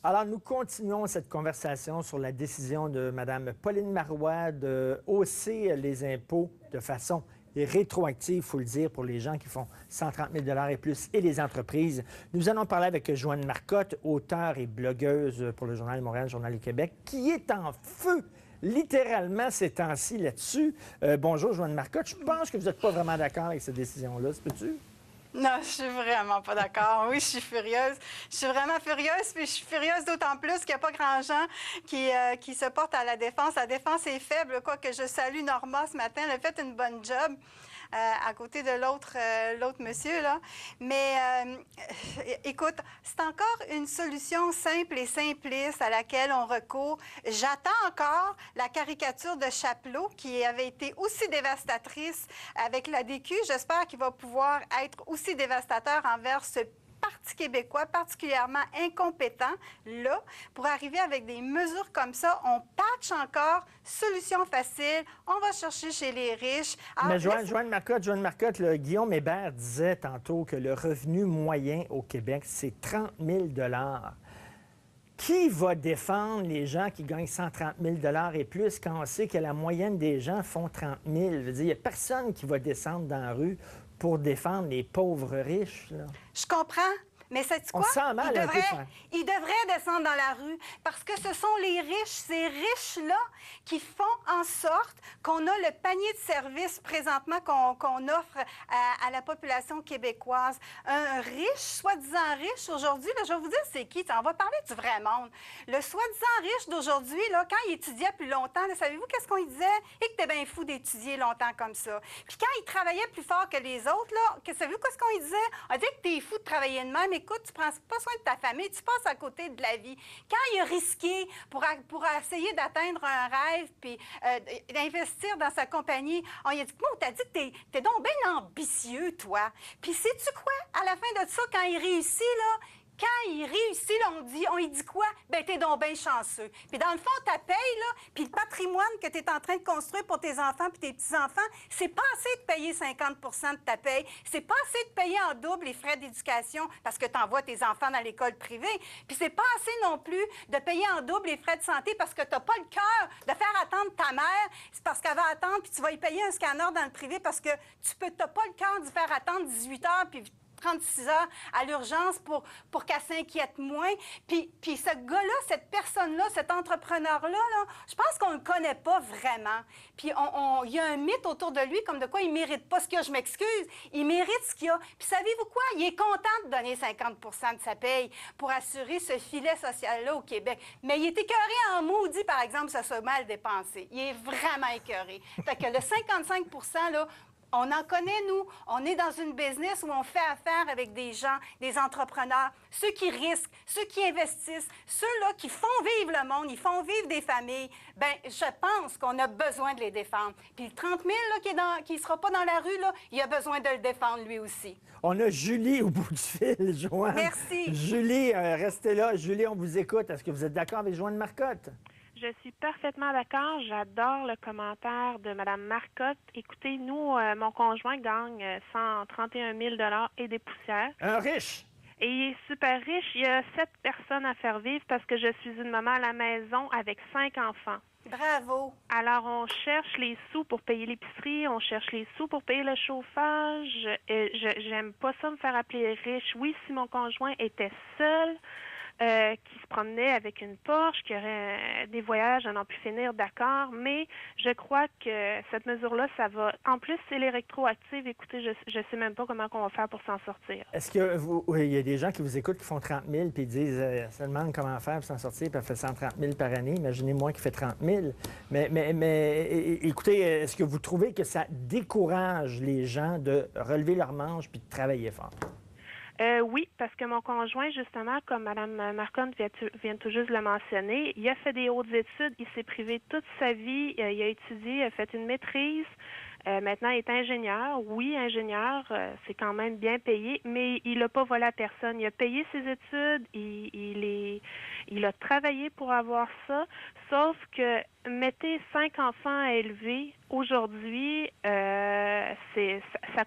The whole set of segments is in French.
Alors, nous continuons cette conversation sur la décision de Mme Pauline Marois de hausser les impôts de façon rétroactive, il faut le dire, pour les gens qui font 130 000 et plus et les entreprises. Nous allons parler avec Joanne Marcotte, auteure et blogueuse pour le Journal de Montréal, Journal du Québec, qui est en feu littéralement ces temps-ci là-dessus. Bonjour, Joanne Marcotte. Je pense que vous n'êtes pas vraiment d'accord avec cette décision-là, peux-tu? Non, je suis vraiment pas d'accord. Oui, je suis furieuse. Je suis vraiment furieuse, puis je suis furieuse d'autant plus qu'il n'y a pas grand gens qui se portent à la défense. La défense est faible, quoique je salue Norma ce matin. Elle a fait une bonne job à côté de l'autre monsieur, là. Mais écoute, c'est encore une solution simple et simpliste à laquelle on recourt. J'attends encore la caricature de Chapelot qui avait été aussi dévastatrice avec la DQ. J'espère qu'il va pouvoir être aussi dévastateur envers ce Parti québécois particulièrement incompétent, là, pour arriver avec des mesures comme ça. On patche encore, solution facile, on va chercher chez les riches. Alors, mais Joanne Marcotte, Guillaume Hébert disait tantôt que le revenu moyen au Québec, c'est 30 000 $. Qui va défendre les gens qui gagnent 130 000 $ et plus quand on sait que la moyenne des gens font 30 000? Je veux dire, il n'y a personne qui va descendre dans la rue pour défendre les pauvres riches, là. Je comprends. Mais sais-tu quoi? On sent mal il devrait descendre dans la rue parce que ce sont les riches, ces riches-là, qui font en sorte qu'on a le panier de services présentement qu'on offre à la population québécoise. Un riche, soi-disant riche, aujourd'hui, là, je vais vous dire c'est qui? On va parler du vrai monde. Le soi-disant riche d'aujourd'hui, là, quand il étudiait plus longtemps, là, savez-vous qu'est-ce qu'on lui disait? Et que t'es bien fou d'étudier longtemps comme ça. Puis quand il travaillait plus fort que les autres, là, savez-vous qu'est-ce qu'on lui disait? On disait que t'es fou de travailler de même. Écoute, tu prends pas soin de ta famille, tu passes à côté de la vie. Quand il a risqué pour essayer d'atteindre un rêve puis d'investir dans sa compagnie, on lui a dit, on t'a dit que t'es donc bien ambitieux, toi. Puis sais-tu quoi? À la fin de ça, quand il réussit, là, on lui dit quoi? Ben, t'es donc bien chanceux. Puis dans le fond, ta paye, là, puis le patrimoine que t'es en train de construire pour tes enfants puis tes petits-enfants, c'est pas assez de payer 50 % de ta paye. C'est pas assez de payer en double les frais d'éducation parce que t'envoies tes enfants dans l'école privée. Puis c'est pas assez non plus de payer en double les frais de santé parce que t'as pas le cœur de faire attendre ta mère. C'est parce qu'elle va attendre puis tu vas y payer un scanner dans le privé parce que t'as pas le cœur de faire attendre 18 heures puis 36 heures à l'urgence pour qu'elle s'inquiète moins. Puis ce gars-là, cette personne-là, cet entrepreneur-là, là, je pense qu'on ne le connaît pas vraiment. Puis il y a un mythe autour de lui comme de quoi il ne mérite pas ce qu'il a. Je m'excuse. Il mérite ce qu'il a. Puis savez-vous quoi? Il est content de donner 50 % de sa paye pour assurer ce filet social-là au Québec. Mais il est écœuré en maudit, par exemple, ça soit mal dépensé. Il est vraiment écœuré. Fait que le 55 % là, on en connaît, nous. On est dans une business où on fait affaire avec des gens, des entrepreneurs, ceux qui risquent, ceux qui investissent, ceux-là qui font vivre le monde, ils font vivre des familles. Bien, je pense qu'on a besoin de les défendre. Puis le 30 000 là, qui ne sera pas dans la rue, là, il a besoin de le défendre lui aussi. On a Julie au bout du fil, Joanne. Merci. Julie, restez là. Julie, on vous écoute. Est-ce que vous êtes d'accord avec Joanne Marcotte? Je suis parfaitement d'accord. J'adore le commentaire de Mme Marcotte. Écoutez, nous, mon conjoint gagne 131 000 $ et des poussières. Un riche! Et il est super riche. Il y a 7 personnes à faire vivre parce que je suis une maman à la maison avec 5 enfants. Bravo! Alors, on cherche les sous pour payer l'épicerie, on cherche les sous pour payer le chauffage. J'aime pas ça me faire appeler riche. Oui, si mon conjoint était seul, qui se promenait avec une Porsche, qui aurait des voyages à n'en plus finir, d'accord, mais je crois que cette mesure-là, ça va... En plus, c'est les rétroactives. Écoutez, je sais même pas comment on va faire pour s'en sortir. Est-ce que il y a des gens qui vous écoutent qui font 30 000 puis ils disent, se demandent comment faire pour s'en sortir, puis elle fait 130 000 par année. Imaginez-moi qui fait 30 000. Mais écoutez, est-ce que vous trouvez que ça décourage les gens de relever leurs manches puis de travailler fort? Oui, parce que mon conjoint, justement, comme Mme Marcotte vient tout juste le mentionner, il a fait des hautes études, il s'est privé toute sa vie, il a étudié, il a fait une maîtrise, Maintenant, il est ingénieur. Oui, ingénieur, c'est quand même bien payé, mais il n'a pas volé à personne. Il a payé ses études, il a travaillé pour avoir ça, sauf que mettez 5 enfants à élever aujourd'hui, ça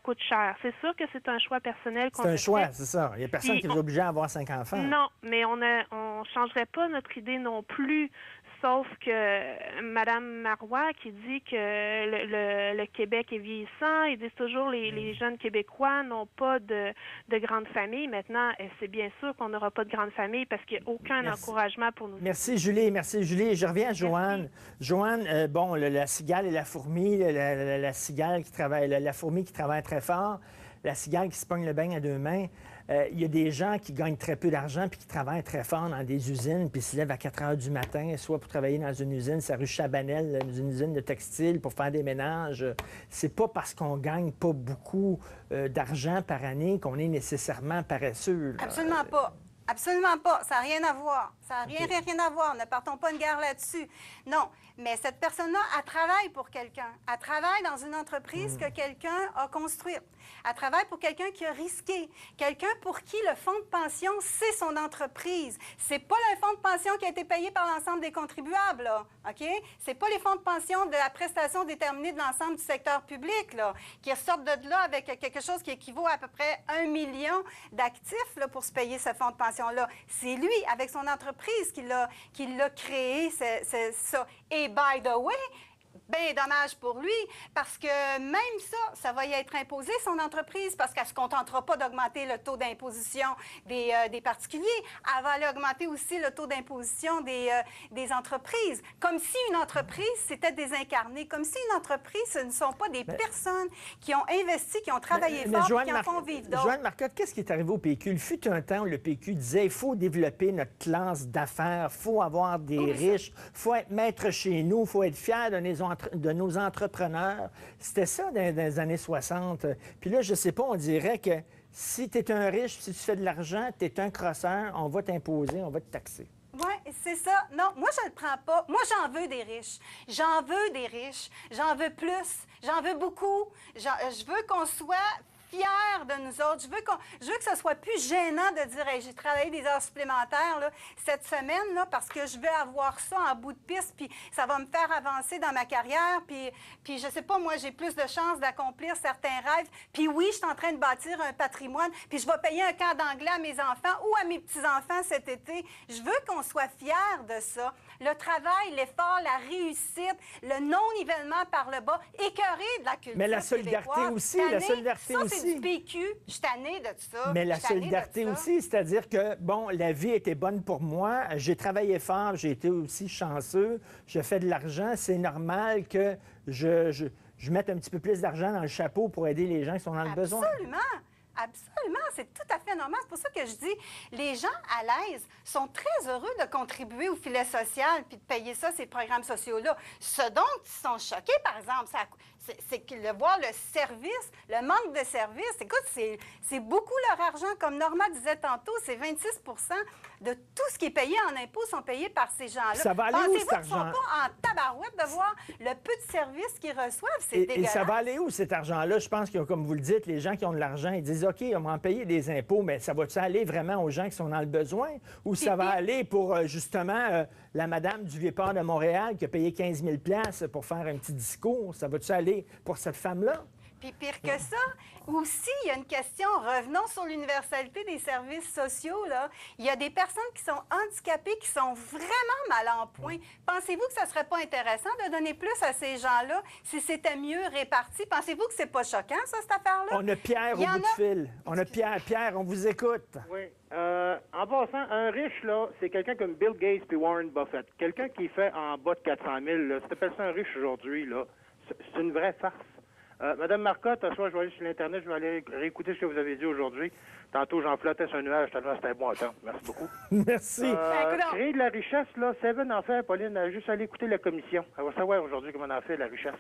coûte cher. C'est sûr que c'est un choix personnel qu'on C'est un choix, fait. c'est ça. Il n'y a personne qui est obligé à avoir 5 enfants. Non, mais on changerait pas notre idée non plus. Sauf que Mme Marois qui dit que le Québec est vieillissant, ils disent toujours les jeunes Québécois n'ont pas de grande famille. Maintenant, c'est bien sûr qu'on n'aura pas de grande famille parce qu'il n'y a aucun encouragement pour nous. Merci Julie, merci Julie. Je reviens à Joanne. Joanne, la cigale et la fourmi, la cigale qui travaille, la fourmi qui travaille très fort, la cigale qui se pogne le beigne à 2 mains. Il y a des gens qui gagnent très peu d'argent puis qui travaillent très fort dans des usines puis se lèvent à 4 heures du matin, soit pour travailler dans une usine, c'est rue Chabanel, une usine de textile pour faire des ménages. C'est pas parce qu'on gagne pas beaucoup d'argent par année qu'on est nécessairement paresseux. Là. Absolument pas. Absolument pas. Ça n'a rien à voir. Ça n'a rien à voir. Ne partons pas une guerre là-dessus. Non. Mais cette personne-là, elle travaille pour quelqu'un. Elle travaille dans une entreprise que quelqu'un a construite. Elle travaille pour quelqu'un qui a risqué. Quelqu'un pour qui le fonds de pension, c'est son entreprise. C'est pas le fonds de pension qui a été payé par l'ensemble des contribuables, là. OK? C'est pas les fonds de pension de la prestation déterminée de l'ensemble du secteur public, là, qui ressortent de là avec quelque chose qui équivaut à peu près 1 million d'actifs, là, pour se payer ce fonds de pension-là. C'est lui, avec son entreprise, qui l'a créé, ça. Et by the way, bien dommage pour lui, parce que même ça va y être imposé, son entreprise, parce qu'elle ne se contentera pas d'augmenter le taux d'imposition des particuliers, elle va aller augmenter aussi le taux d'imposition des entreprises. Comme si une entreprise, c'était désincarné, comme si une entreprise, ce ne sont pas des personnes qui ont investi, qui ont travaillé fort, qui en font vivre d'autres. Joanne Marcotte, qu'est-ce qui est arrivé au PQ? Il fut un temps où le PQ disait il faut développer notre classe d'affaires, il faut avoir des riches, il faut être maître chez nous, il faut être fier de nos entrepreneurs. C'était ça dans les années 60. Puis là, je ne sais pas, on dirait que si tu es un riche, si tu fais de l'argent, tu es un crosseur, on va t'imposer, on va te taxer. Oui, c'est ça. Non, moi, je ne le prends pas. Moi, j'en veux des riches. J'en veux des riches. J'en veux plus. J'en veux beaucoup. Je veux qu'on soit fiers de nous autres. Je veux que ce soit plus gênant de dire hey, j'ai travaillé des heures supplémentaires là, cette semaine là, parce que je veux avoir ça en bout de piste, puis ça va me faire avancer dans ma carrière, puis je sais pas, moi, j'ai plus de chances d'accomplir certains rêves. Puis oui, je suis en train de bâtir un patrimoine, puis je vais payer un camp d'anglais à mes enfants ou à mes petits-enfants cet été. Je veux qu'on soit fiers de ça. Le travail, l'effort, la réussite, le non-nivellement par le bas, écœuré de la culture. Mais la solidarité aussi, la solidarité aussi. C'est du PQ. Je suis tannée de ça. Mais la solidarité aussi, c'est-à-dire que, bon, la vie était bonne pour moi, j'ai travaillé fort, j'ai été aussi chanceux, je fais de l'argent, c'est normal que je mette un petit peu plus d'argent dans le chapeau pour aider les gens qui sont dans le besoin. Absolument. Absolument, c'est tout à fait normal. C'est pour ça que je dis, les gens à l'aise sont très heureux de contribuer au filet social puis de payer ça, ces programmes sociaux-là. Ce dont ils sont choqués, par exemple, c'est que de voir le service, le manque de service. Écoute, c'est beaucoup leur argent. Comme Norma disait tantôt, c'est 26 de tout ce qui est payé en impôts sont payés par ces gens-là. Ça va aller où, cet argent? Pensez-vous qu'ils ne sont pas en tabarouette de voir le peu de services qu'ils reçoivent? C'est dégueulasse. Et ça va aller où, cet argent-là? Je pense que, comme vous le dites, les gens qui ont de l'argent, ils disent OK, on va en payer des impôts, mais ça va-tu aller vraiment aux gens qui sont dans le besoin? Ou ça va aller pour, justement, la madame du Vieux-Port de Montréal qui a payé 15 000 $ pour faire un petit discours? Ça va-tu aller pour cette femme-là? Puis pire que ça, aussi, il y a une question, revenons sur l'universalité des services sociaux, là. Il y a des personnes qui sont handicapées, qui sont vraiment mal en point. Pensez-vous que ça ne serait pas intéressant de donner plus à ces gens-là si c'était mieux réparti? Pensez-vous que c'est pas choquant, ça, cette affaire-là? On a Pierre au bout du fil. On a Pierre. Pierre, on vous écoute. Oui. En passant, un riche, là, c'est quelqu'un comme Bill Gates puis Warren Buffett. Quelqu'un qui fait en bas de 400 000, là, si t'appelles ça un riche aujourd'hui, là, c'est une vraie farce. Madame Marcotte, ce soir, je vais aller sur l'Internet, je vais aller réécouter ce que vous avez dit aujourd'hui. Tantôt, j'en flottais sur un nuage, tellement c'était bon temps. Merci beaucoup. Merci. Créer de la richesse, là, Seven en fait, Pauline, a juste aller écouter la commission. Elle va savoir aujourd'hui comment on en fait la richesse.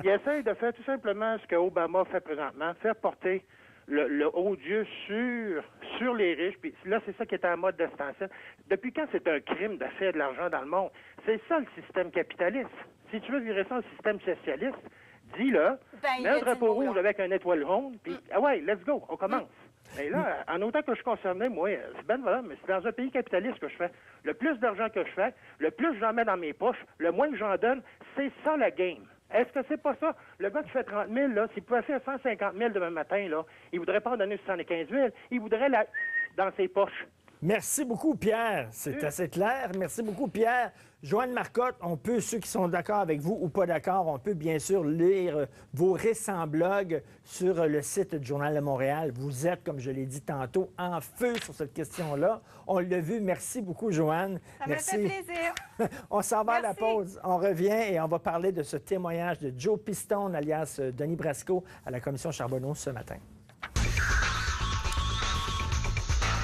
Il essaye de faire tout simplement ce que Obama fait présentement, faire porter le haut Dieu sur les riches. Puis là, c'est ça qui est en mode d'extension. Depuis quand c'est un crime de faire de l'argent dans le monde? C'est ça le système capitaliste. Si tu veux virer ça au système socialiste, dis-le. Ben, il Mets a un dit le drapeau mot, rouge là. avec un étoile ronde, puis ah ouais, let's go, on commence. Mais là, en autant que je suis concerné, moi, c'est ben voilà, mais c'est dans un pays capitaliste que je fais. Le plus d'argent que je fais, le plus j'en mets dans mes poches, le moins que j'en donne, c'est ça la game. Est-ce que c'est pas ça? Le gars qui fait 30 000, là, s'il pouvait faire 150 000 demain matin, là, il voudrait pas en donner 75 000, il voudrait la dans ses poches. Merci beaucoup, Pierre. C'est assez clair. Merci beaucoup, Pierre. Joanne Marcotte, ceux qui sont d'accord avec vous ou pas d'accord, on peut bien sûr lire vos récents blogs sur le site du Journal de Montréal. Vous êtes, comme je l'ai dit tantôt, en feu sur cette question-là. On l'a vu. Merci beaucoup, Joanne. Ça Merci. me fait plaisir. On s'en va à la Merci. pause. On revient et on va parler de ce témoignage de Joe Pistone, alias Denis Brasco, à la commission Charbonneau ce matin.